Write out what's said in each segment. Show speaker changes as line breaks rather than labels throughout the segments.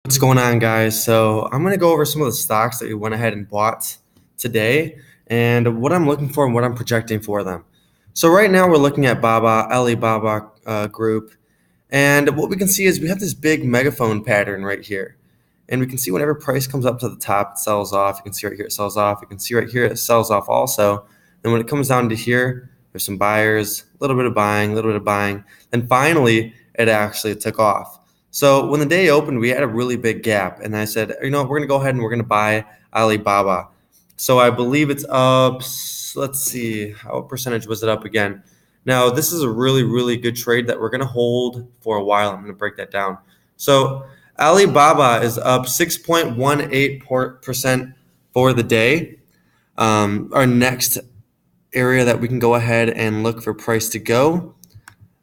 What's going on, guys? So I'm going to go over some of the stocks that we went ahead and bought today and what I'm looking for and what I'm projecting for them. So right now we're looking at Alibaba Group, and what we can see is we have this big megaphone pattern right here. And we can see whenever price comes up to the top, it sells off. You can see right here it sells off. You can see right here it sells off also. And when it comes down to here, there's some buyers, a little bit of buying, a little bit of buying. And finally, it actually took off. So when the day opened, we had a really big gap. And I said, we're going to go ahead and we're going to buy Alibaba. So I believe it's up, let's see, what percentage was it up again? Now, this is a really, really good trade that we're going to hold for a while. I'm going to break that down. So Alibaba is up 6.18% for the day. Our next area that we can go ahead and look for price to go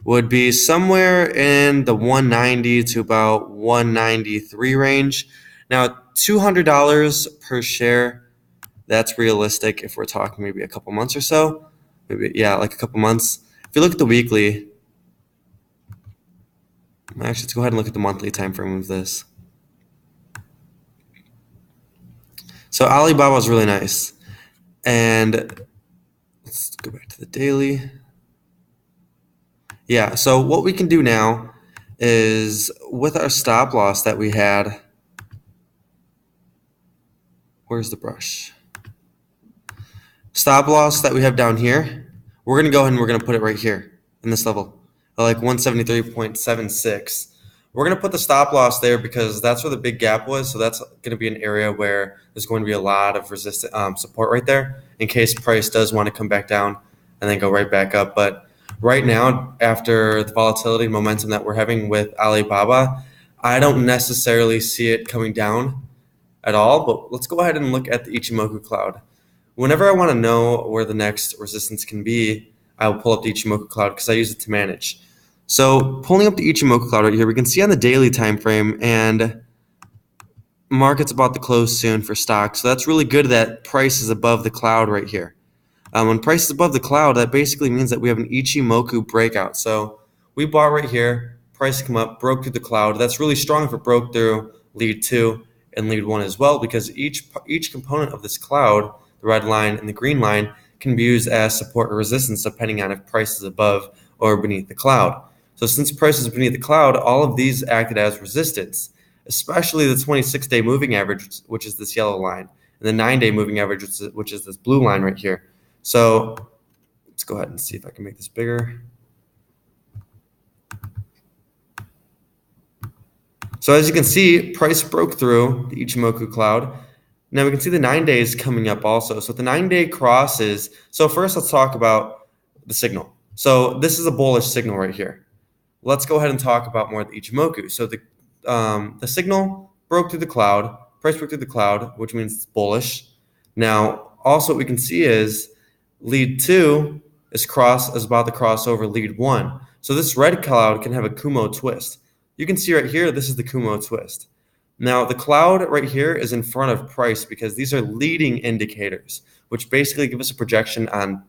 would be somewhere in the 190 to about 193 range. Now, $200 per share, that's realistic if we're talking maybe a couple months or so. Maybe, yeah, like a couple months. If you look at the weekly, actually, let's go ahead and look at the monthly time frame of this. So Alibaba is really nice. And let's go back to the daily. Yeah, so what we can do now is with our stop loss that we had, where's the brush? Stop loss that we have down here, we're going to go ahead and we're going to put it right here in this level, like 173.76. We're going to put the stop loss there because that's where the big gap was. So that's going to be an area where there's going to be a lot of resistance support right there in case price does want to come back down and then go right back up. But right now, after the volatility and momentum that we're having with Alibaba, I don't necessarily see it coming down at all. But let's go ahead and look at the Ichimoku cloud. Whenever I want to know where the next resistance can be, I will pull up the Ichimoku cloud because I use it to manage. So pulling up the Ichimoku cloud right here, we can see on the daily time frame, and market's about to close soon for stock. So that's really good that price is above the cloud right here. When price is above the cloud, that basically means that we have an Ichimoku breakout. So we bought right here, price come up, broke through the cloud. That's really strong if it broke through lead 2 and lead 1 as well, because each component of this cloud, the red line and the green line, can be used as support or resistance depending on if price is above or beneath the cloud. So since price is beneath the cloud, all of these acted as resistance, especially the 26-day moving average, which is this yellow line, and the 9-day moving average, which is this blue line right here. So let's go ahead and see if I can make this bigger. So as you can see, price broke through the Ichimoku cloud. Now we can see the 9 days coming up also. So the 9-day crosses. So first let's talk about the signal. So this is a bullish signal right here. Let's go ahead and talk about more of the Ichimoku. So the signal broke through the cloud, price broke through the cloud, which means it's bullish. Now also what we can see is lead 2 is about to cross over lead 1. So this red cloud can have a Kumo twist. You can see right here, this is the Kumo twist. Now the cloud right here is in front of price because these are leading indicators, which basically give us a projection on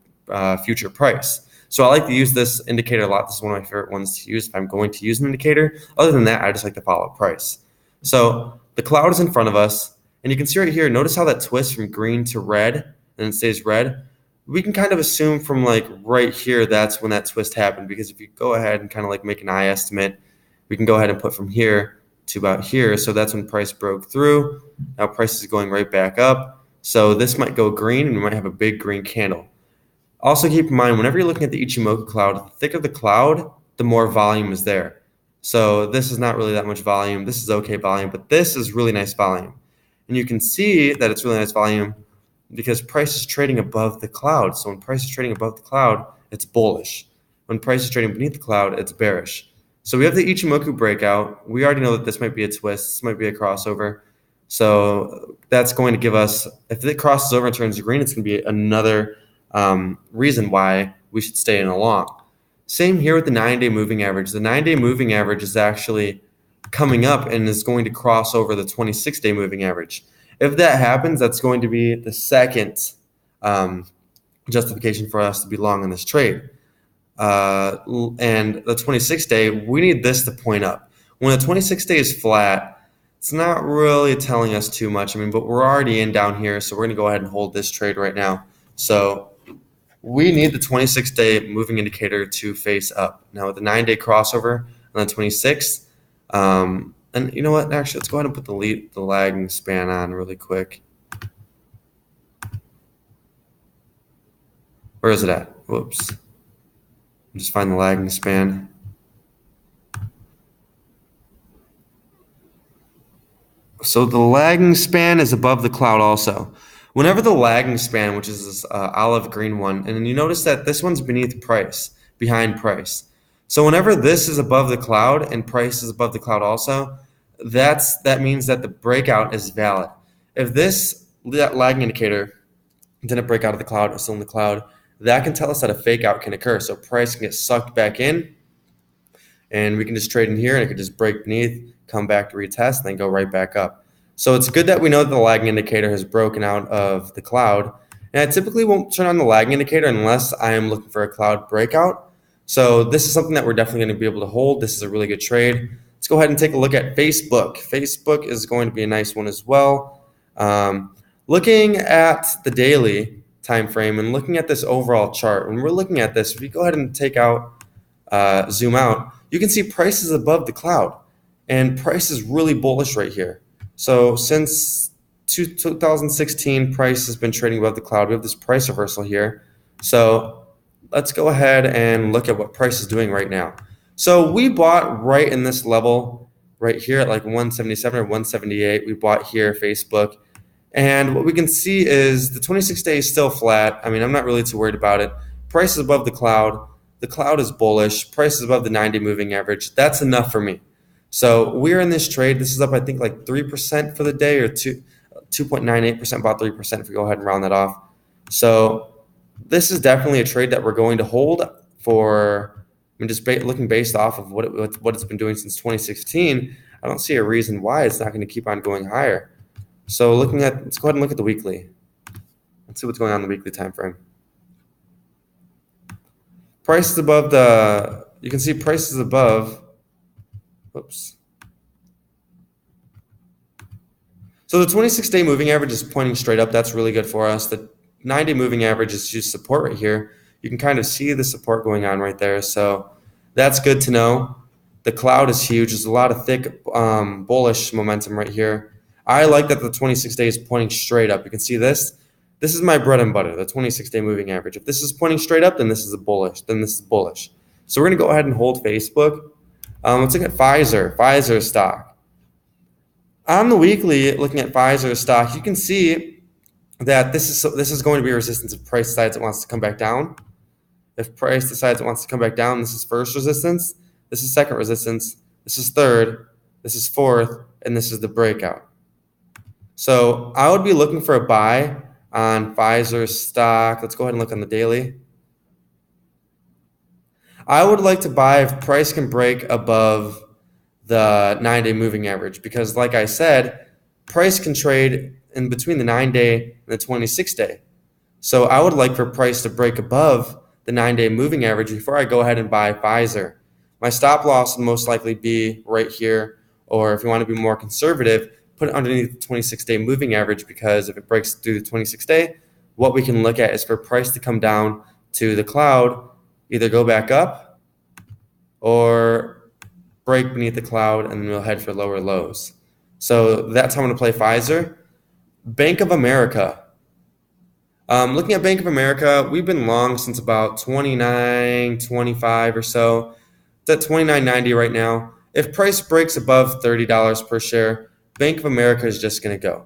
future price. So I like to use this indicator a lot. This is one of my favorite ones to use if I'm going to use an indicator. Other than that, I just like to follow price. So the cloud is in front of us, and you can see right here, notice how that twists from green to red, and it stays red. We can kind of assume from like right here, that's when that twist happened, because if you go ahead and kind of like make an eye estimate, we can go ahead and put from here to about here. So that's when price broke through. Now price is going right back up. So this might go green, and we might have a big green candle. Also keep in mind, whenever you're looking at the Ichimoku cloud, the thicker the cloud, the more volume is there. So this is not really that much volume. This is okay volume, but this is really nice volume. And you can see that it's really nice volume because price is trading above the cloud. So when price is trading above the cloud, it's bullish. When price is trading beneath the cloud, it's bearish. So we have the Ichimoku breakout. We already know that this might be a twist. This might be a crossover. So that's going to give us, if it crosses over and turns green, it's going to be another reason why we should stay in a long. Same here with the 9-day moving average. The 9-day moving average is actually coming up and is going to cross over the 26-day moving average. If that happens, that's going to be the second justification for us to be long in this trade. And the 26-day, we need this to point up. When the 26-day is flat, It's not really telling us too much. I mean, but we're already in down here, so we're going to go ahead and hold this trade right now. So we need the 26-day moving indicator to face up. Now with the 9-day crossover on the 26th, and you know what? Actually, let's go ahead and put the lagging span on really quick. Where is it at? Whoops. Just find the lagging span. So the lagging span is above the cloud also. Whenever the lagging span, which is this olive green one, and then you notice that this one's behind price. So whenever this is above the cloud and price is above the cloud also, that means that the breakout is valid. If that lagging indicator didn't break out of the cloud, it's still in the cloud, that can tell us that a fake out can occur. So price can get sucked back in, and we can just trade in here, and it could just break beneath, come back to retest, and then go right back up. So it's good that we know that the lagging indicator has broken out of the cloud. And I typically won't turn on the lagging indicator unless I am looking for a cloud breakout. So this is something that we're definitely going to be able to hold. This is a really good trade. Let's go ahead and take a look at Facebook. Facebook is going to be a nice one as well. Looking at the daily time frame and looking at this overall chart, when we're looking at this, if you go ahead and zoom out, you can see price is above the cloud, and price is really bullish right here. So since 2016, price has been trading above the cloud. We have this price reversal here. So let's go ahead and look at what price is doing right now. So we bought right in this level right here at like 177 or 178. We bought here Facebook. And what we can see is the 26-day is still flat. I mean, I'm not really too worried about it. Price is above the cloud. The cloud is bullish. Price is above the 90 moving average. That's enough for me. So we're in this trade. This is up, I think, like 3% for the day, or 2.98%, about 3% if we go ahead and round that off. So this is definitely a trade that we're going to hold for. I mean, just looking based off of what it's been doing since 2016, I don't see a reason why it's not going to keep on going higher. So let's go ahead and look at the weekly. Let's see what's going on in the weekly time frame. Price is above you can see price is above, whoops. So the 26-day moving average is pointing straight up. That's really good for us. The 9-day moving average is just support right here. You can kind of see the support going on right there. So that's good to know. The cloud is huge. There's a lot of thick bullish momentum right here. I like that the 26-day is pointing straight up. You can see this. This is my bread and butter, the 26-day moving average. If this is pointing straight up, then this is bullish. So we're going to go ahead and hold Facebook. Let's look at Pfizer stock. On the weekly, looking at Pfizer stock, you can see that this is going to be a resistance if price decides it wants to come back down. If price decides it wants to come back down, this is first resistance, this is second resistance, this is third, this is fourth, and this is the breakout. So I would be looking for a buy on Pfizer stock. Let's go ahead and look on the daily. I would like to buy if price can break above the 9-day moving average, because like I said, price can trade in between the 9-day and the 26-day. So I would like for price to break above the 9-day moving average before I go ahead and buy Pfizer. My stop loss would most likely be right here, or if you want to be more conservative, put it underneath the 26-day moving average, because if it breaks through the 26-day, what we can look at is for price to come down to the cloud, either go back up or break beneath the cloud, and then we'll head for lower lows. So that's how I'm going to play Pfizer. Bank of America. Looking at Bank of America, we've been long since about 29.25 or so. It's at 29.90 right now. If price breaks above $30 per share, Bank of America is just going to go.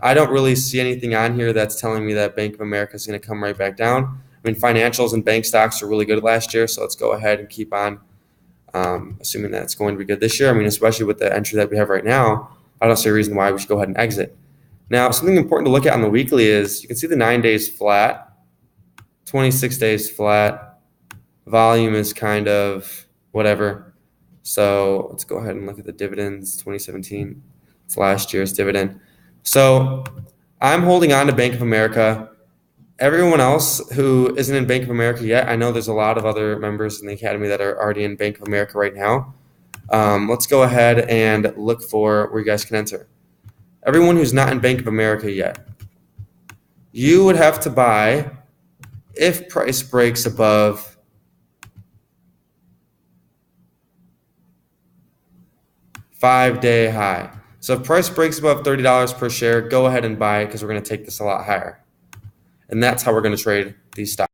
I don't really see anything on here that's telling me that Bank of America is going to come right back down. I mean, financials and bank stocks are really good last year, so let's go ahead and keep on assuming that it's going to be good this year. I mean, especially with the entry that we have right now, I don't see a reason why we should go ahead and exit. Now, something important to look at on the weekly is you can see the 9 days flat, 26 days flat. Volume is kind of whatever. So let's go ahead and look at the dividends, 2017. It's last year's dividend. So I'm holding on to Bank of America. Everyone else who isn't in Bank of America yet, I know there's a lot of other members in the Academy that are already in Bank of America right now. Let's go ahead and look for where you guys can enter. Everyone who's not in Bank of America yet, you would have to buy if price breaks above five-day high. So if price breaks above $30 per share, go ahead and buy it because we're going to take this a lot higher. And that's how we're going to trade these stocks.